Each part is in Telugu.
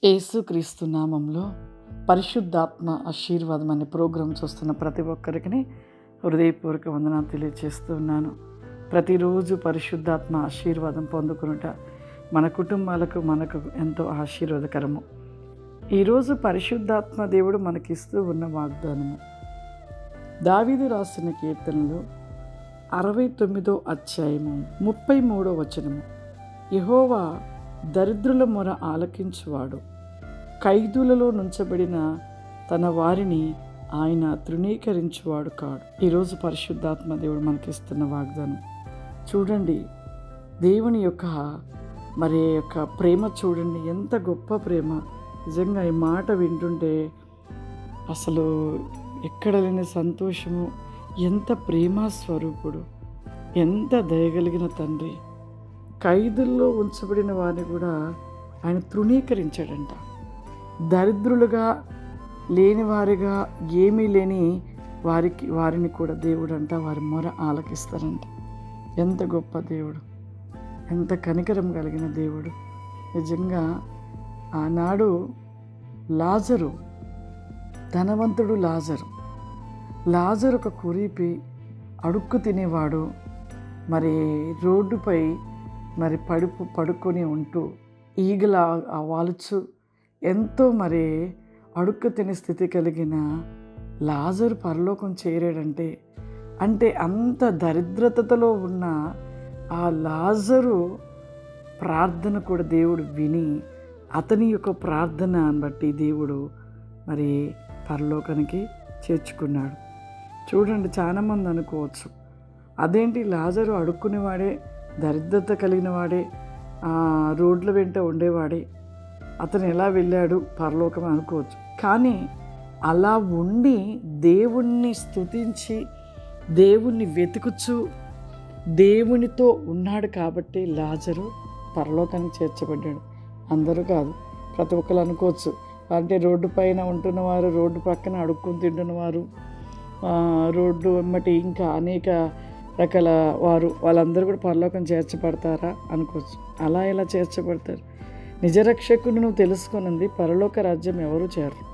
యేసుక్రీస్తు నామంలో పరిశుద్ధాత్మ ఆశీర్వాదం అనే ప్రోగ్రాం చూస్తున్న ప్రతి ఒక్కరికి హృదయపూర్వక వందనాలు తెలియజేస్తూ ఉన్నాను. ప్రతిరోజు పరిశుద్ధాత్మ ఆశీర్వాదం పొందుకునుట మన కుటుంబాలకు మనకు ఎంతో ఆశీర్వాదకరము. ఈరోజు పరిశుద్ధాత్మ దేవుడు మనకిస్తూ ఉన్న వాగ్దానము దావీదు రాసిన కీర్తనలు 69వ అధ్యాయము 33వ వచనము. యెహోవా దరిద్రుల మొర ఆలకించువాడు, ఖైదులలో నుంచబడిన తన వారిని ఆయన తృణీకరించువాడు కాడు. ఈరోజు పరిశుద్ధాత్మ దేవుడు మనకిస్తున్న వాగ్దానం చూడండి. దేవుని యొక్క ప్రేమ చూడండి, ఎంత గొప్ప ప్రేమ. నిజంగా ఈ మాట వింటుంటే అసలు ఎక్కడ లేని సంతోషము. ఎంత ప్రేమ స్వరూపుడు, ఎంత దయగలిగిన తండ్రి. ఖైదుల్లో ఉంచబడిన వారిని కూడా ఆయన తృణీకరించాడంట. దరిద్రులుగా లేనివారిగా ఏమీ లేని వారిని కూడా దేవుడు అంట వారి మొర ఆలకిస్తారంట. ఎంత గొప్ప దేవుడు, ఎంత కనికరం కలిగిన దేవుడు. నిజంగా ఆనాడు లాజరు, ధనవంతుడు లాజరు ఒక కురీపి, అడుక్కు తినేవాడు. మరి రోడ్డుపై పడుకొని ఉంటూ ఈగల వాలుచు ఎంతో అడుక్కు తినే స్థితి కలిగిన లాజరు పరలోకం చేరాడంటే అంత దరిద్రతలో ఉన్న ఆ లాజరు ప్రార్థన కూడా దేవుడు విని అతని యొక్క ప్రార్థన బట్టి దేవుడు పరలోకానికి చేర్చుకున్నాడు. చూడండి, చాలామంది అనుకోవచ్చు, అదేంటి లాజరు అడుక్కునేవాడే, దరిద్రత కలిగిన వాడే, రోడ్ల వెంట ఉండేవాడే, అతను ఎలా వెళ్ళాడు పరలోకం అనుకోవచ్చు. కానీ అలా ఉండి దేవుణ్ణి స్తుతించి దేవుణ్ణి వెతుకుచు దేవునితో ఉన్నాడు కాబట్టి లాజరు పరలోకానికి చేర్చబడ్డాడు. అందరూ కాదు, ప్రతి ఒక్కరు అనుకోవచ్చు, అంటే రోడ్డు పైన ఉంటున్నవారు, రోడ్డు పక్కన అడుక్కుని తింటున్నవారు, రోడ్డు వెంబటి ఇంకా అనేక రకాల వాళ్ళందరూ కూడా పరలోకం చేర్చబడతారా అనుకోవచ్చు. అలా ఎలా చేర్చబడతారు? నిజరక్షకుని నువ్వు తెలుసుకున్నది పరలోక రాజ్యం ఎవరు చేరరు.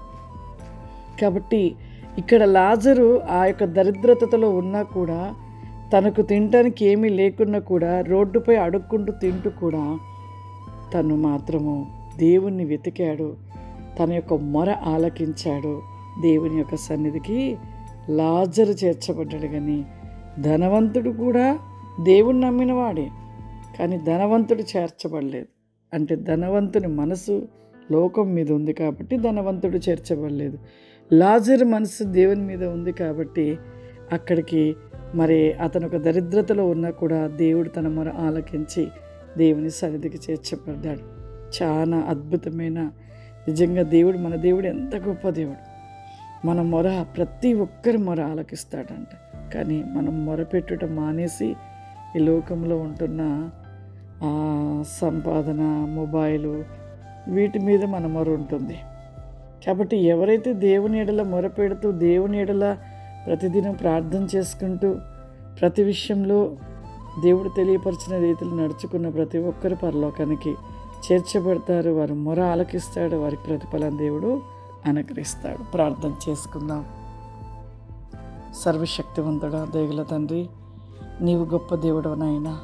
కాబట్టి ఇక్కడ లాజరు ఆ యొక్క దరిద్రతలో ఉన్నా కూడా, తనకు తినటానికి ఏమీ లేకున్నా కూడా, రోడ్డుపై అడుక్కుంటూ తింటూ కూడా తను మాత్రము దేవుణ్ణి వెతికాడు, తన యొక్క మొర ఆలకించాడు. దేవుని యొక్క సన్నిధికి లాజరు చేర్చబడ్డాడు. కానీ ధనవంతుడు కూడా దేవుణ్ణి నమ్మినవాడే, కానీ ధనవంతుడు చేర్చబడలేదు. అంటే ధనవంతుని మనసు లోకం మీద ఉంది కాబట్టి ధనవంతుడు చేర్చబడలేదు. లాజరు మనసు దేవుని మీద ఉంది కాబట్టి అక్కడికి అతను ఒక దరిద్రతలో ఉన్నా కూడా దేవుడు తన మొర ఆలకించి దేవుని సన్నిధికి చేర్చబడ్డాడు. చాలా అద్భుతమైన, నిజంగా దేవుడు, మన దేవుడు ఎంత గొప్ప దేవుడు. మన మొర ప్రతి ఒక్కరి మొర ఆలకిస్తాడంట. కానీ మనం మొరపెట్టుట మానేసి ఈ లోకంలో ఉంటున్న సంపాదన, మొబైలు, వీటి మీద మన మొర ఉంటుంది. కాబట్టి ఎవరైతే దేవుని ఎడల మొరపెడుతూ దేవుని ఎడల ప్రతిదినం ప్రార్థన చేసుకుంటూ ప్రతి విషయంలో దేవుడు తెలియపరిచిన రీతిలో నడుచుకున్న ప్రతి ఒక్కరు పరలోకానికి చేర్చబడతారు. వారు మొర ఆలకిస్తాడు, వారికి ప్రతిఫలం దేవుడు అనుగ్రహిస్తాడు. ప్రార్థన చేసుకుందాం. సర్వశక్తివంతుడా, దయగల తండ్రి, నీవు గొప్ప దేవుడు నాయనా,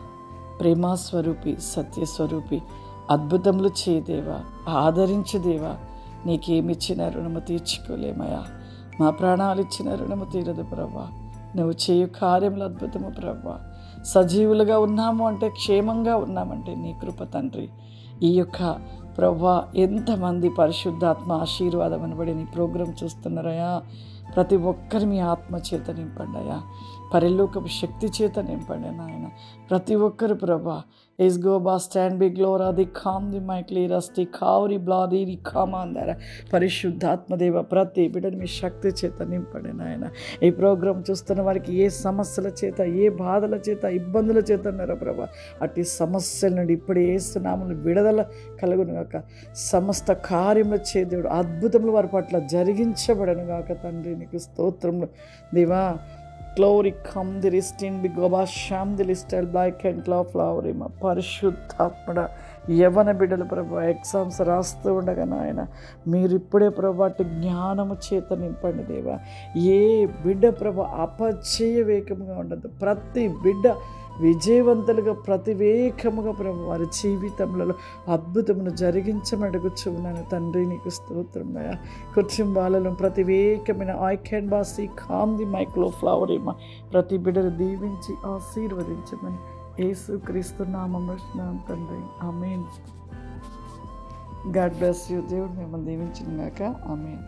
ప్రేమాస్వరూపి, సత్యస్వరూపి, అద్భుతములు చేయదేవా, ఆదరించు దేవా. నీకేమిచ్చిన రుణము తీర్చుకోలేమయా. మా ప్రాణాలు ఇచ్చిన రుణము తీరదు ప్రభా. నువ్వు చేయు కార్యములు అద్భుతము ప్రభా. సజీవులుగా ఉన్నాము అంటే, క్షేమంగా ఉన్నామంటే నీ కృప తండ్రి. ఈ యొక్క ప్రభా ఎంతమంది పరిశుద్ధాత్మ ఆశీర్వాదం అనబడి నీ ప్రోగ్రాం చూస్తున్నారయా, ప్రతి ఒక్కరి మీ ఆత్మ చేత నింపండి అయ్యా, పరలోకపు శక్తి చేత నింపండి నాయన. ప్రతి ఒక్కరు ప్రభా ఎస్ గోబా స్టాండ్ బి గ్లోరా ది కామ్ ది మై క్లీరస్ ది కావరి బ్లాది ది కామాందర. పరిశుద్ధాత్మదేవ ప్రతి బిడ్డని మీ శక్తి చేత నింపండి నాయన. ఈ ప్రోగ్రాం చూస్తున్న వారికి ఏ సమస్యల చేత, ఏ బాధల చేత, ఇబ్బందుల చేత ఉన్నారో ప్రభా, అట్టి సమస్యల నుండి ఇప్పుడే ఏస్తున్నాములు విడుదల కలుగును గాక. సమస్త కార్యముల చేదుడు అద్భుతములు వారి పట్ల జరిగించబడను గాక తండ్రి. నీకు స్తోత్రములు దేవా. Glory come the rest in the Goba Sham the listed black and cloud flower. పరిశుద్ధాత్మడ యవ్వన బిడ్డలు ప్రభా ఎగ్జామ్స్ రాస్తూ ఉండగా నాయన మీరు ఇప్పుడే ప్రభా అటు జ్ఞానము చేత నింపండి దేవా. ఏ బిడ్డ ప్రభా అపజయవేగముగా ఉండదు, ప్రతి బిడ్డ విజయవంతులుగా ప్రతివేకముగా ప్రభు వారి జీవితంలో అద్భుతమును జరిగించమని అడుగుచున్నాను తండ్రి. నీకు స్తోత్రమయ్యా. కుటుంబాలలో ప్రతివేకమైన ఐ క్యాన్ బాసీ కాంది మైక్లో ఫ్లవర్ ఏమా ప్రతి బిడ్డను దీవించి ఆశీర్వదించమని యేసుక్రీస్తు నామములో తండ్రి, ఆమేన్. God bless you. దేవుడు మిమ్మల్ని దీవించును గాక. ఆమేన్.